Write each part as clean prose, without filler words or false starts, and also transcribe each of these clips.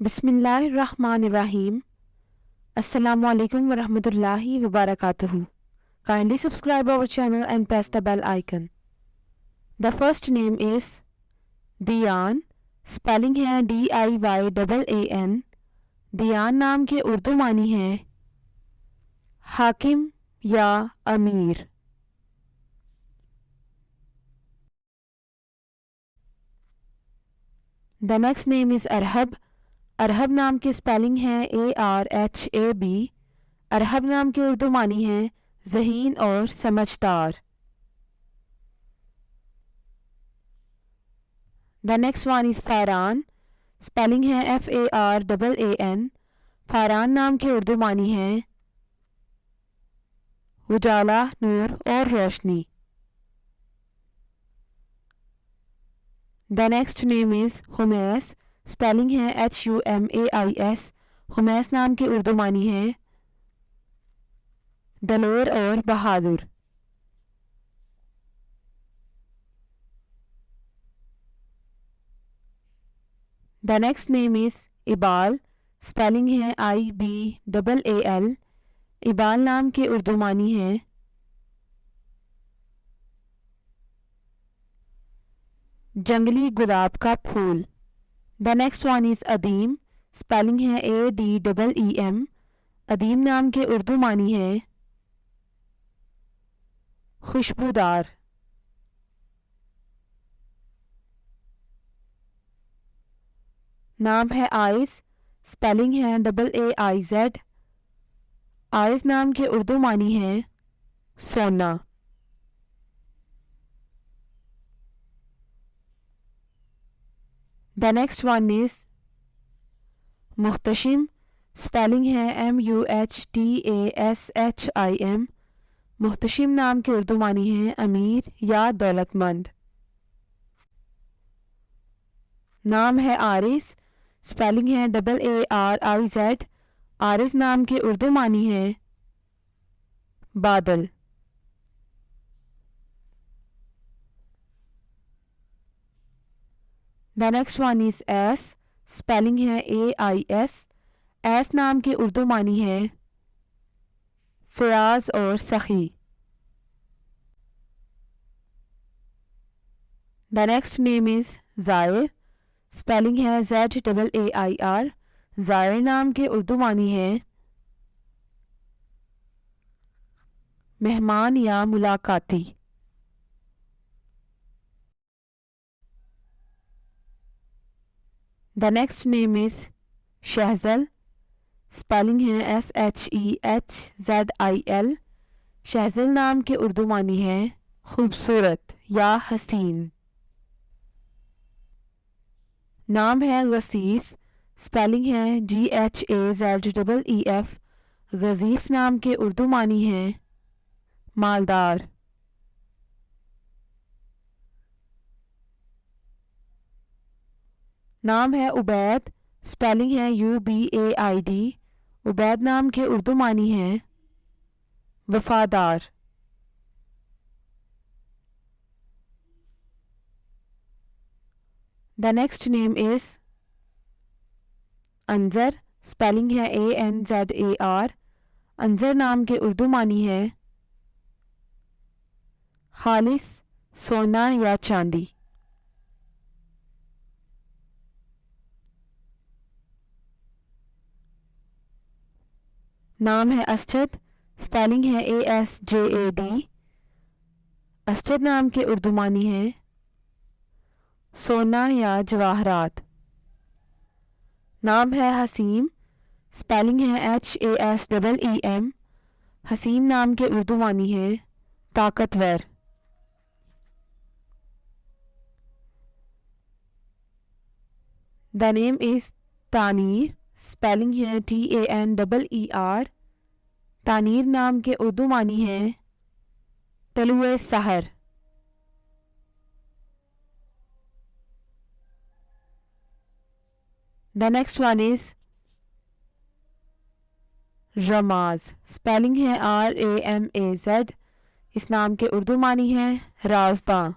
बिस्मिल्लाहिर्रहमानिर्रहीम। Assalamu alaikum wa rahmatullahi wa barakatuhu. Kindly subscribe our channel and press the bell icon. The first name is Diyan, spelling है DIYAAN। Diyan नाम के उर्दू मानी हैं हाकिम या अमीर। The next name is अरहब। अरहब नाम की स्पेलिंग है ARHAB। अरहब नाम की उर्दू मानी है ज़हीन और समझदार। The next one is Faran, spelling है FARAAN। फ़ारान नाम की उर्दू मानी है उजाला, नूर और रोशनी। The next name is Humais, spelling है HUMAIS। हुमैस नाम की उर्दू मानी है दलेर और बहादुर। The next name is Ibaal, spelling है IBAAL। इबाल नाम की उर्दू मानी है जंगली गुलाब का फूल। The next one is Adeem, spelling है ADEEM। अदीम नाम के उर्दू मानी है खुशबूदार। नाम है आइज़, स्पेलिंग है AAIZ। आइज़ नाम के उर्दू मानी है सोना। The next one is मुख्तशिम, spelling है MUHTASHIM। मुख्तशिम नाम की उर्दू मानी है अमीर या दौलतमंद। नाम है आरिस, स्पेलिंग है AARIZ। आरिस नाम की उर्दू मानी है बादल। The next one is S, spelling है AIS। एस नाम की उर्दू मानी है फयाज और सखी। The next name is ज़ाहिर, स्पेलिंग है ZAAIR। ज़ाहिर नाम की उर्दू मानी है मेहमान या मुलाकाती। The next name is Shehzil, spelling है SHEHZIL। शहज़ल नाम की उर्दू मानी है खूबसूरत या हसीन। नाम है गसीफ़, स्पेलिंग है GHAZEEF। गज़ीफ़ नाम की उर्दू मानी है मालदार। नाम है उबैद, स्पेलिंग है UBAID। उबैद नाम की उर्दू मानी है वफादार। The next name is Anzar, spelling है ANZAR। अंज़र नाम की उर्दू मानी है खालिस, सोना या चांदी। नाम है असजद, स्पेलिंग है ASJAD। असजद नाम की उर्दू मानी है सोना या जवाहरात। नाम है हसीम, स्पेलिंग है HASEEM। हसीम नाम की उर्दू मानी है ताकतवर। The name is तानीर, स्पेलिंग है TANEER। तानीर नाम के उर्दू मानी है तलुए सहर। The next one is Ramaz, spelling है RAMAZ। इस नाम के उर्दू मानी है राजदां।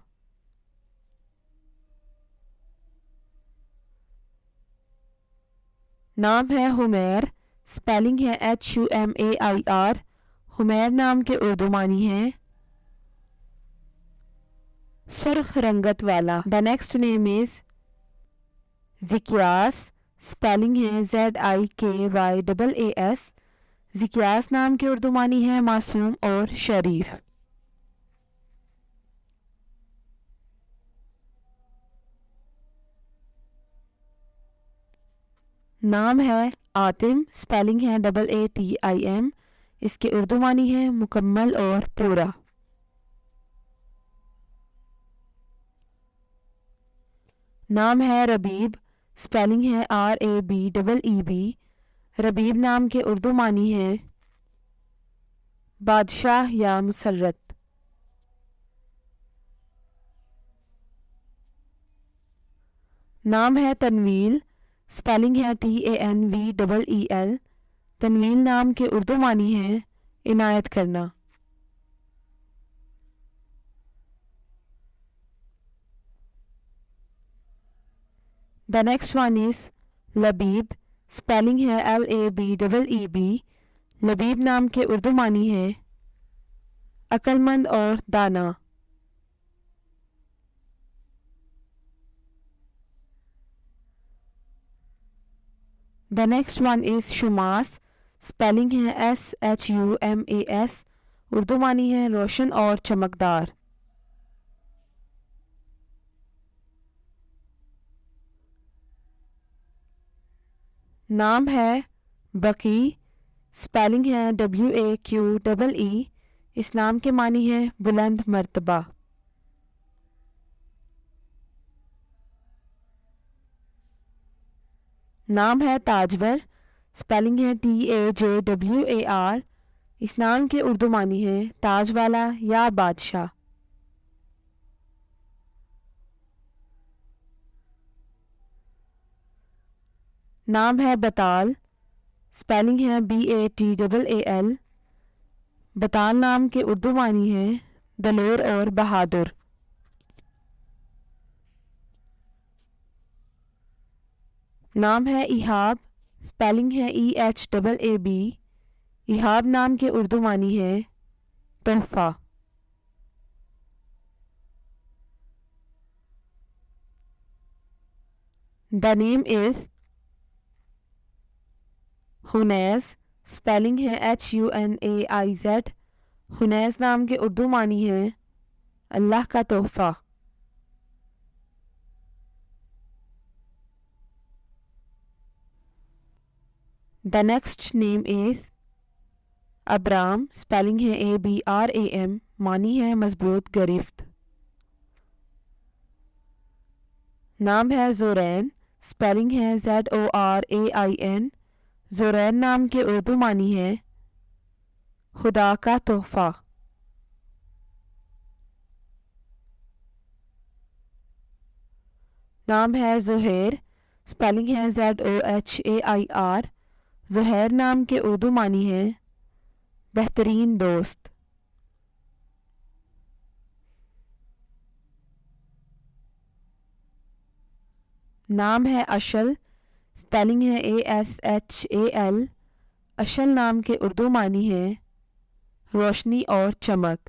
नाम है हुमैर, स्पेलिंग है HUMAIR। हुमैर नाम के उर्दू मानी है सुर्ख रंगत वाला। The next name is Zikyaas, spelling है ZIKYAAS। ज़िक्यास नाम के उर्दू मानी है मासूम और शरीफ। नाम है आतिम, स्पेलिंग है AATIM। इसके उर्दू मानी है मुकम्मल और पूरा। नाम है रबीब, स्पेलिंग है RABEEB। रबीब नाम के उर्दू मानी है बादशाह या मुसर्रत। नाम है तनवील, स्पेलिंग है TANVEEL। तनवील नाम के उर्दू मानी है इनायत करना। The next one is Labeeb, spelling है LABEEB। लबीब नाम के उर्दू मानी है अक्लमंद और दाना। The next one is Shumas, spelling है SHUMAS। उर्दू मानी है रोशन और चमकदार। नाम है बकी, स्पेलिंग है WAQEE। इस नाम के मानी है बुलंद मर्तबा। नाम है ताजवर, स्पेलिंग है TAJWAR। इस नाम के उर्दू मानी है ताज वाला या बादशाह। नाम है बताल, स्पेलिंग है BATAAL। बताल नाम के उर्दू मानी है दलेर और बहादुर। नाम है इहाब, स्पेलिंग है EHAAB। इहाब नाम के उर्दू मानी है तोहफा। द नेम इज हुनैज, स्पेलिंग है HUNAIZ। हुनैज नाम के उर्दू मानी है अल्लाह का तोहफा। The next name is Abram, spelling है ABRAM। मानी है मजबूत गिरफ्त। नाम है ज़ुरैन, स्पेलिंग है ZORAIN। ज़ुरैन नाम के उर्दू मानी है खुदा का तोहफा। नाम है ज़ुहैर, स्पेलिंग है ZOHAIR। ज़ुहैर नाम के उर्दू मानी है बेहतरीन दोस्त। नाम है अशल, स्पेलिंग है ASHAL। अशल नाम के उर्दू मानी है रोशनी और चमक।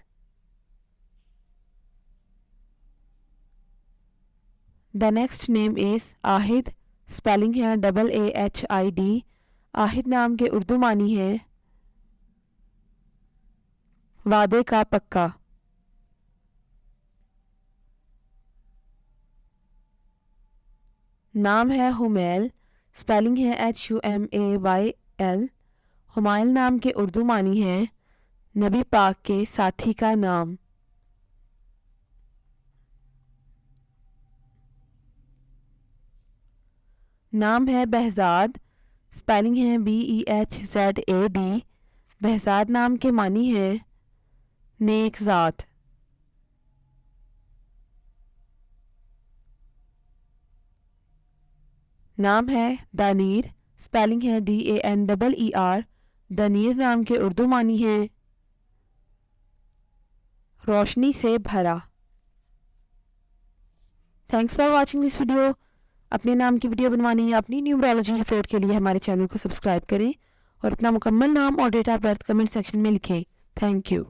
The next name is Aahid, spelling है AAHID। आहिद नाम के उर्दू मानी है वादे का पक्का। नाम है हुमैल, स्पेलिंग है HUMAYL। हुमायूं नाम के उर्दू मानी है नबी पाक के साथी का नाम। नाम है बहजाद, स्पेलिंग है BEHZAD। बहजाद नाम के मानी है नेक ज़ात। नाम है दानीर, स्पेलिंग है DANEER। दानीर नाम के उर्दू मानी है रोशनी से भरा। Thanks for watching this video. अपने नाम की वीडियो बनवानी है अपनी न्यूमरोलॉजी रिपोर्ट के लिए हमारे चैनल को सब्सक्राइब करें और अपना मुकम्मल नाम और date of birth comment section में लिखें। Thank you.